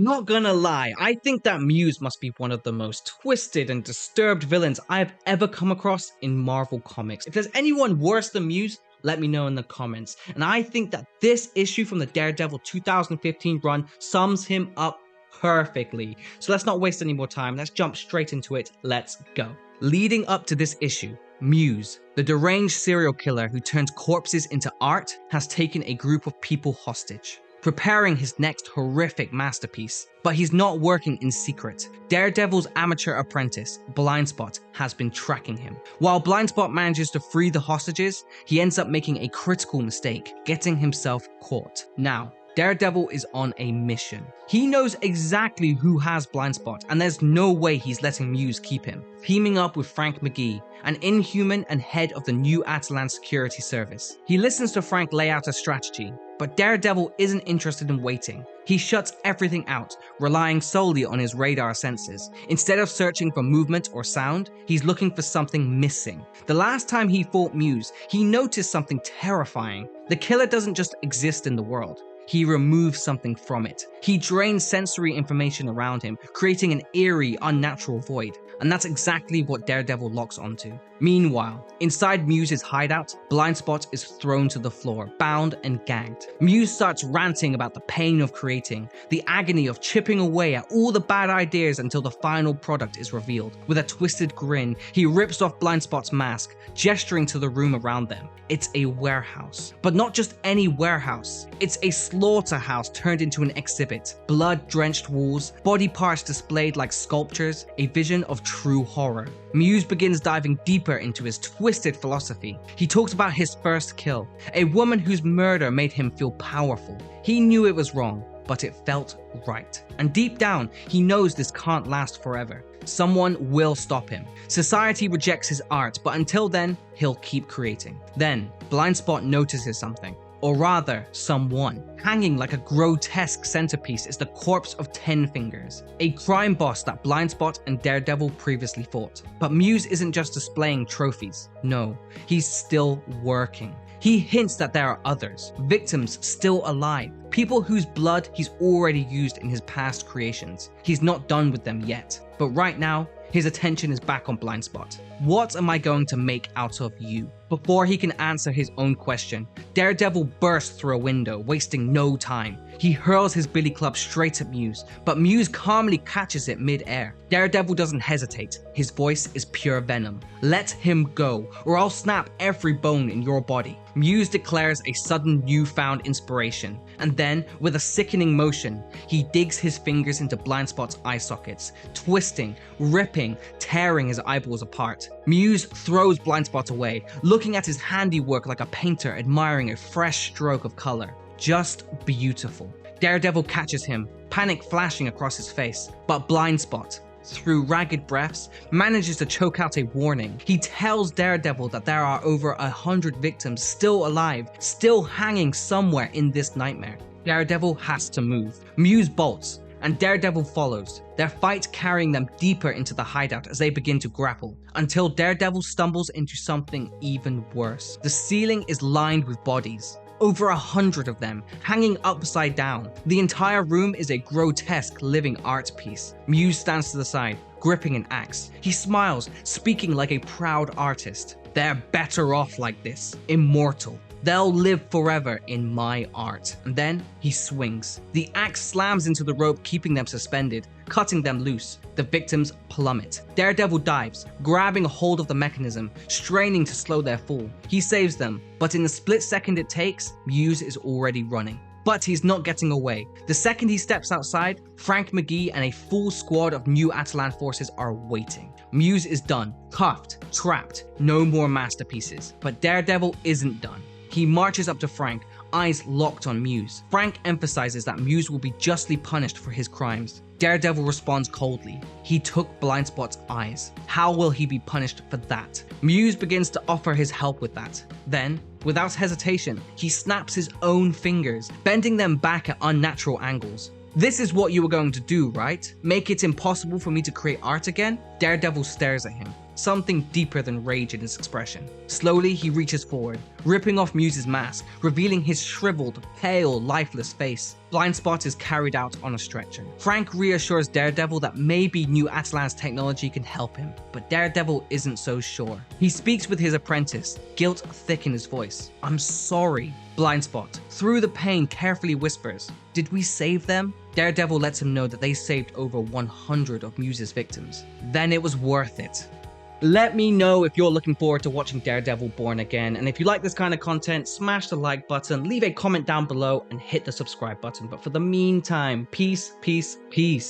Not gonna lie, I think that Muse must be one of the most twisted and disturbed villains I have ever come across in Marvel Comics. If there's anyone worse than Muse, let me know in the comments. And I think that this issue from the Daredevil 2015 run sums him up perfectly. So let's not waste any more time, let's jump straight into it, let's go. Leading up to this issue, Muse, the deranged serial killer who turns corpses into art, has taken a group of people hostage, preparing his next horrific masterpiece. But he's not working in secret. Daredevil's amateur apprentice, Blindspot, has been tracking him. While Blindspot manages to free the hostages, he ends up making a critical mistake, getting himself caught. Now, Daredevil is on a mission. He knows exactly who has Blindspot, and there's no way he's letting Muse keep him. Teaming up with Frank McGee, an inhuman and head of the New Atalan Security Service. He listens to Frank lay out a strategy, but Daredevil isn't interested in waiting. He shuts everything out, relying solely on his radar sensors. Instead of searching for movement or sound, he's looking for something missing. The last time he fought Muse, he noticed something terrifying. The killer doesn't just exist in the world. He removes something from it. He drains sensory information around him, creating an eerie, unnatural void. And that's exactly what Daredevil locks onto. Meanwhile, inside Muse's hideout, Blindspot is thrown to the floor, bound and gagged. Muse starts ranting about the pain of creating, the agony of chipping away at all the bad ideas until the final product is revealed. With a twisted grin, he rips off Blindspot's mask, gesturing to the room around them. It's a warehouse. But not just any warehouse. It's a slaughterhouse turned into an exhibit. Blood-drenched walls, body parts displayed like sculptures, a vision of true horror. Muse begins diving deeper into his twisted philosophy. He talks about his first kill, a woman whose murder made him feel powerful. He knew it was wrong, but it felt right. And deep down, he knows this can't last forever. Someone will stop him. Society rejects his art, but until then, he'll keep creating. Then, Blindspot notices something. Or rather, someone. Hanging like a grotesque centerpiece is the corpse of 10 Fingers, a crime boss that Blindspot and Daredevil previously fought. But Muse isn't just displaying trophies. No, he's still working. He hints that there are others, victims still alive, people whose blood he's already used in his past creations. He's not done with them yet. But right now, his attention is back on Blindspot. What am I going to make out of you? Before he can answer his own question, Daredevil bursts through a window, wasting no time. He hurls his billy club straight at Muse, but Muse calmly catches it mid-air. Daredevil doesn't hesitate. His voice is pure venom. Let him go, or I'll snap every bone in your body. Muse declares a sudden newfound inspiration, and then, with a sickening motion, he digs his fingers into Blindspot's eye sockets, twisting, ripping, tearing his eyeballs apart. Muse throws Blindspot away, looking at his handiwork like a painter admiring a fresh stroke of color. Just beautiful. Daredevil catches him, panic flashing across his face, but Blindspot, through ragged breaths, manages to choke out a warning. He tells Daredevil that there are over 100 victims still alive, still hanging somewhere in this nightmare. Daredevil has to move. Muse bolts, and Daredevil follows, their fight carrying them deeper into the hideout as they begin to grapple, until Daredevil stumbles into something even worse. The ceiling is lined with bodies. Over 100 of them, hanging upside down. The entire room is a grotesque living art piece. Muse stands to the side, gripping an axe. He smiles, speaking like a proud artist. They're better off like this, immortal. They'll live forever in my art. And then he swings. The axe slams into the rope, keeping them suspended, cutting them loose. The victims plummet. Daredevil dives, grabbing a hold of the mechanism, straining to slow their fall. He saves them, but in the split second it takes, Muse is already running. But he's not getting away. The second he steps outside, Frank McGee and a full squad of New Atalan forces are waiting. Muse is done, cuffed, trapped, no more masterpieces. But Daredevil isn't done. He marches up to Frank, eyes locked on Muse. Frank emphasizes that Muse will be justly punished for his crimes. Daredevil responds coldly. He took Blindspot's eyes. How will he be punished for that? Muse begins to offer his help with that. Then, without hesitation, he snaps his own fingers, bending them back at unnatural angles. This is what you were going to do, right? Make it impossible for me to create art again? Daredevil stares at him, something deeper than rage in his expression. Slowly, he reaches forward, ripping off Muse's mask, revealing his shriveled, pale, lifeless face. Blindspot is carried out on a stretcher. Frank reassures Daredevil that maybe New Atlan's technology can help him, but Daredevil isn't so sure. He speaks with his apprentice, guilt thick in his voice. "I'm sorry." Blindspot, through the pain, carefully whispers, "Did we save them?" Daredevil lets him know that they saved over 100 of Muse's victims. "Then it was worth it." Let me know if you're looking forward to watching Daredevil Born Again, and if you like this kind of content, smash the like button, leave a comment down below, and hit the subscribe button. But for the meantime, peace, peace, peace.